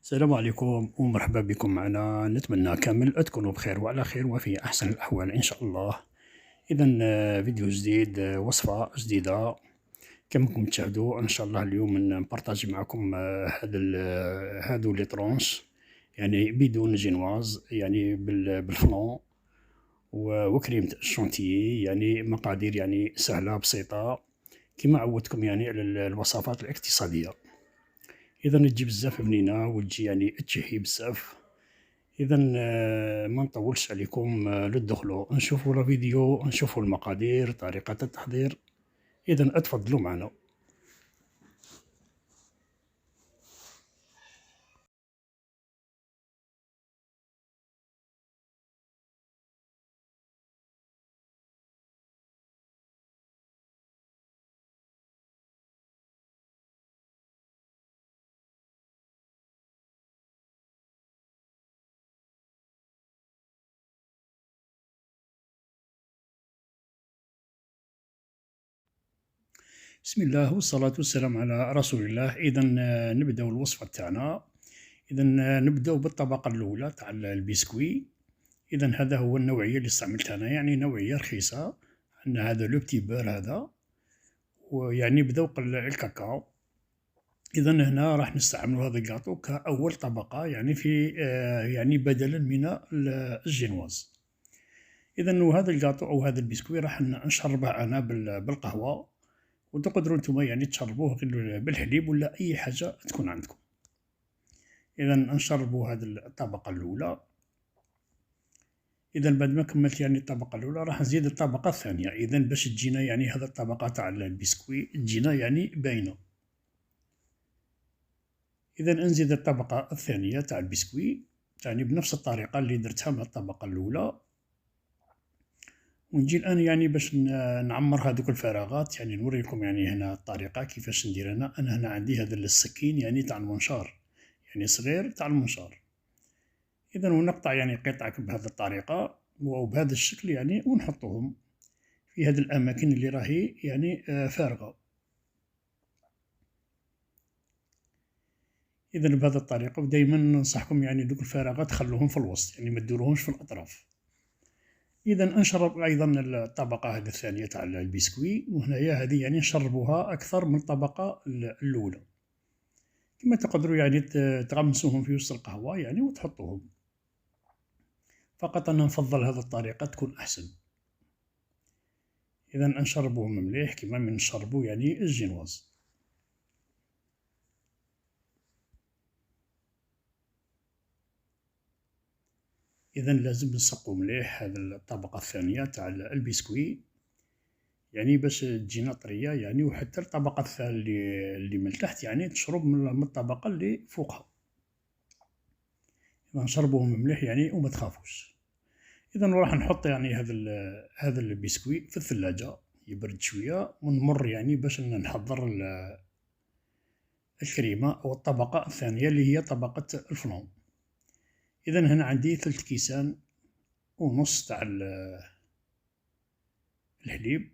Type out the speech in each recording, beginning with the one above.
السلام عليكم ومرحبا بكم معنا. نتمنى كامل تكونوا بخير وعلى خير وفي أحسن الأحوال إن شاء الله. إذا فيديو جديد، وصفة جديدة كما راكم تشاهدوا إن شاء الله. اليوم نبارطاجي معكم هادو لي طرونش، يعني بدون جينواز، يعني بالفلان وكريمة الشونتيي، يعني مقادير يعني سهلة بسيطة كما عودتكم يعني على الوصفات الاقتصادية. إذا تجي بزاف بنينة وتجي يعني تشهي بزاف. إذا ما نطولش عليكم، ندخلوا نشوفوا الفيديو، نشوفوا المقادير، طريقة التحضير. إذا اتفضلوا معنا. بسم الله والصلاة والسلام على رسول الله. إذا نبداو الوصفة تاعنا. إذا نبداو بالطبقة الأولى تاع البسكوي. إذا هذا هو النوعية اللي استعملتها أنا، يعني نوعية رخيصة. عندنا هذا لو بتي بور هذا، ويعني بذوق الكاكاو. إذا هنا راح نستعملوا هذا الكاطو كأول طبقة، يعني في يعني بدلا من الجينواز. إذا وهذا الكاطو أو هذا البسكوي راح نشربه أنا بالقهوة، وتقدروا نتوما يعني تشربوه غير بالحليب ولا أي حاجة تكون عندكم. إذا نشربوا هذه الطبقة الأولى. إذا بعد ما كملت يعني الطبقة الأولى راح نزيد الطبقة الثانية. إذا باش تجينا يعني هذه الطبقة تاع البسكوي تجينا يعني باينة. إذا نزيد الطبقة الثانية تاع البسكوي يعني بنفس الطريقة اللي درتها مع الطبقة الأولى. ونجي الآن يعني باش نعمر هذوك الفراغات، يعني نوريكم يعني هنا الطريقة كيفاش ندير. أنا هنا عندي هذا السكين يعني تاع المنشار، يعني صغير تاع المنشار. إذا ونقطع يعني قطع بهذه الطريقة وبهذا الشكل يعني، ونحطهم في هذه الأماكن اللي راهي يعني فارغة. إذا بهذه الطريقة، ودايما ننصحكم يعني دوك الفراغات خلوهم في الوسط، يعني ما تديروهمش في الأطراف. إذا نشرب أيضا الطبقة هذه الثانية تاع البسكوي، وهنايا هذه يعني نشربوها أكثر من الطبقة الأولى. كما تقدروا يعني تغمسوهم في وسط القهوة يعني وتحطوهم. فقط أنا نفضل هذه الطريقة تكون أحسن. إذا نشربوهم مليح كما من نشربو يعني الجينواز. إذا لازم نسقو مليح هذه الطبقة الثانية تاع البسكوي، يعني باش تجينا طرية يعني، وحتى الطبقة اللي من تحت يعني تشرب من الطبقة اللي فوقها. إذا نشربوهم مليح يعني وما تخافوش. إذا راح نحط يعني هذا البسكوي في الثلاجة يبرد شوية، ونمر يعني باش نحضر الكريمة أو الطبقة الثانية اللي هي طبقة الفلون. إذا هنا عندي 3 كيسان ونص تاع الحليب.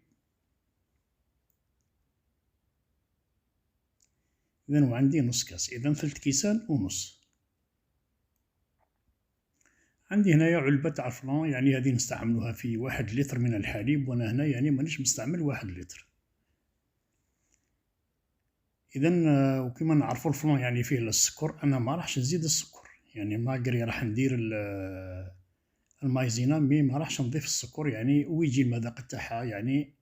إذا وعندي نص كاس، إذا 3 كيسان ونص. عندي هنايا علبة تاع الفلان، يعني هذه نستعملوها في 1 لتر من الحليب، وأنا هنا يعني مانيش مستعمل 1 لتر. إذا وكما نعرفو الفلان يعني فيه السكر، أنا ما راحش نزيد السكر، يعني ماغري راح ندير المايزينا، ما راحش نضيف السكر يعني، ويجي المذاق تاعها يعني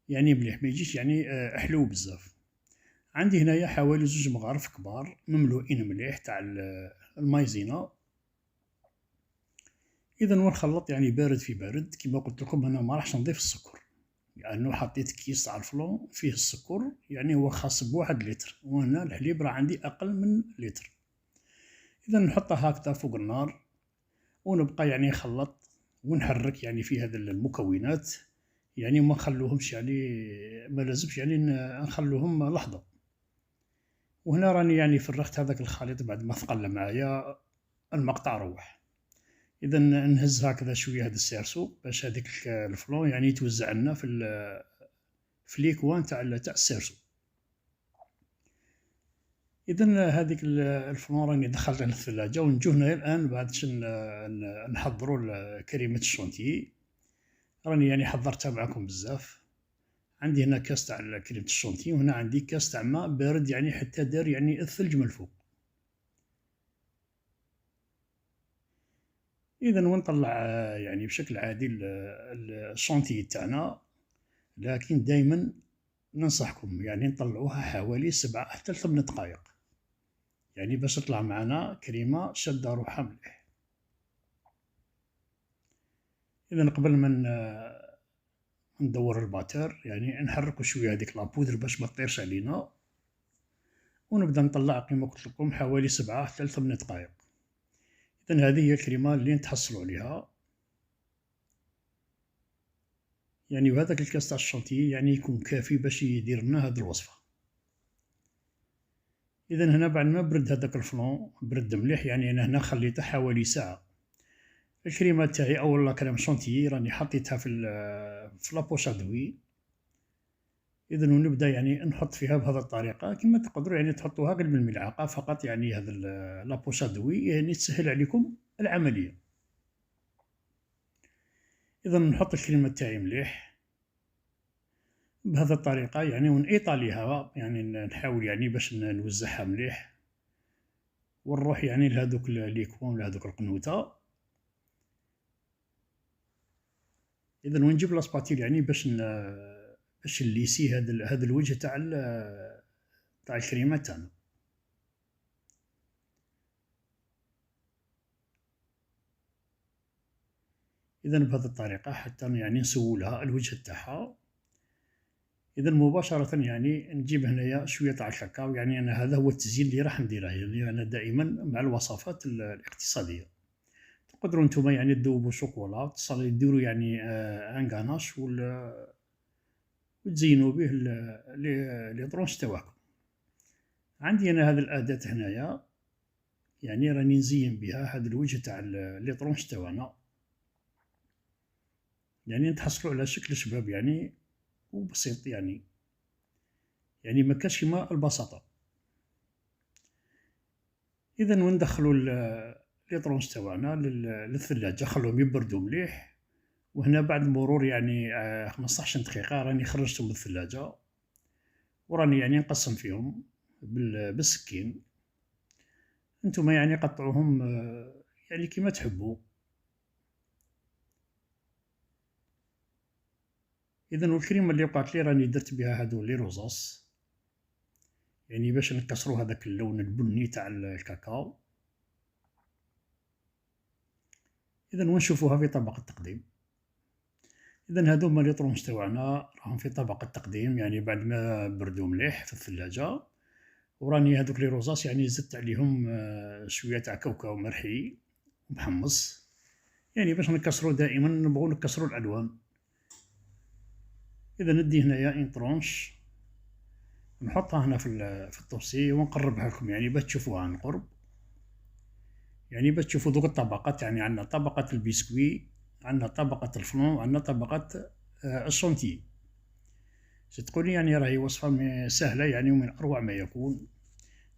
مليح، ما يجيش يعني حلو بزاف. عندي هنايا حوالي 2 مغارف كبار مملوئين مليح تاع المايزينا. إذا ونخلط يعني بارد في بارد. كما قلت لكم أنا ما راحش نضيف السكر، لأنه يعني حطيت كيس تاع الفلون فيه السكر، يعني هو خاص ب1 لتر، وهنا الحليب راه عندي أقل من لتر. إذا نحطها هكذا فوق النار، ونبقى يعني نخلط ونحرك يعني في هذه المكونات، يعني ما نخلوهمش يعني، ما لازمش يعني نخلوهم لحظة. وهنا راني يعني فرغت هذاك الخليط بعد ما ثقل معايا المقطع روح. إذا نهز هكذا شوية هذا السيرسو باش هذيك الفلون يعني يتوزع لنا في ليكوان تاع السيرسو. إذا هذيك الفلان راني دخلتها للثلاجة، ونجو هنايا الآن بعد نحضرو كريمة الشونتيي. راني يعني حضرتها معاكم بزاف. عندي هنا كاس تاع كريمة الشونتيي، وهنا عندي كاس تاع ماء بارد يعني حتى دار يعني الثلج من الفوق. إذا ونطلع يعني بشكل عادي الشونتيي تاعنا، لكن دايما ننصحكم يعني نطلعوها حوالي 7 حتى 8 دقائق، يعني باش تطلع معنا كريمة شادة روحها مليح. إذا قبل ما ندور الباتر يعني نحركو شوية هذيك لابودر باش ما تطيرش علينا، ونبدا نطلع كيما قلت لكم حوالي 7 حتى 8 دقائق. إذا هذه هي الكريمة اللي نتحصلوا عليها، يعني وهذاك الكاس تاع الشونتيي يعني يكون كافي باش يدير لنا هذه الوصفة. إذا هنا بعد ما برد هذاك الفلون برد مليح، يعني أنا هنا خليته حوالي ساعة. الكريمة تاعي أو لا كريم شونتيي راني حطيتها في لابوش أدوي. إذا ونبدا يعني نحط فيها بهذه الطريقة، كما تقدروا يعني تحطوها غير بالملعقة فقط، يعني هذا لابوش أدوي يعني تسهل عليكم العملية. إذا نحط الكريمة تاعي مليح بهذه الطريقة يعني، ونإيطاليها يعني نحاول يعني باش نوزعها مليح، ونروح يعني لهذوك ليكون لهذوك القنوتة. إذا ونجيب لاسباتيل يعني باش نليسي هذا الوجه تاع الكريمة تاعنا. إذا بهذه الطريقة حتى يعني نسولها الوجه تاعها. إذا مباشرة يعني نجيب هنايا شوية تاع الكاكاو، يعني أنا هذا هو التزيين اللي راح نديره، يعني أنا دائما مع الوصفات الاقتصادية. تقدروا نتوما يعني تذوبوا شوكولا، ديروا يعني ان غاناش وتزينوا به لي طرونش تاعكم. عندي أنا هذه الأداة هنايا، يعني راني نزين بها هذا الوجه تاع لي طرونش تاعنا، يعني نتحصلوا على شكل شباب يعني وبسيط، يعني ما كاش كيما البساطة. إذا وندخلوا لي طرونش تاعنا للثلاجة، خلوهم يبردوا مليح. وهنا بعد مرور يعني 15 دقيقة راني خرجتهم من الثلاجة، وراني يعني نقسم فيهم بالسكين. انتم يعني قطعوهم يعني كيما تحبوا. إذا والكريمة اللي بقات لي راني درت بها هادو لي روزاس، يعني باش نكسرو هذاك اللون البني تاع الكاكاو. إذا ونشوفوها في طبق التقديم. إذا هادو هما لي طرونش تاوعنا راهم في طبق التقديم، يعني بعد ما بردو مليح في الثلاجة. وراني هادوك لي روزاس يعني زدت عليهم شوية تاع كاوكاو مرحي ومحمص، يعني باش نكسرو دائما نبغو نكسرو الألوان. إذا ندي هنايا ان طرونش نحطها هنا في الطوسي ونقربها لكم، يعني باش تشوفوها عن قرب، يعني باش تشوفوا دوك الطبقات. يعني عندنا طبقة البسكوي، عندنا طبقة الفلون، وعندنا طبقة الشونتي. تقولي يعني راهي وصفة سهلة يعني ومن أروع ما يكون،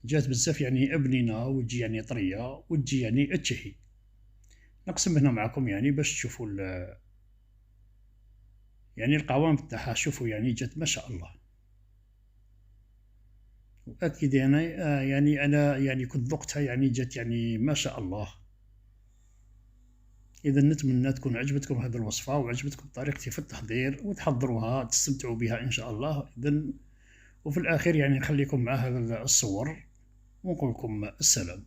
جات بزاف يعني أبنينة وتجي يعني طرية وتجي يعني تشهي. نقسم هنا معكم يعني باش تشوفوا يعني القوام تاعها، شوفوا يعني جات ما شاء الله. وأكيد يعني أنا يعني كنت ذقتها يعني جات يعني ما شاء الله. إذا نتمنى تكون عجبتكم هذه الوصفة وعجبتكم طريقتي في التحضير، وتحضروها تستمتعوا بها إن شاء الله. إذا وفي الآخر يعني نخليكم مع هذا الصور ونقول لكم السلام.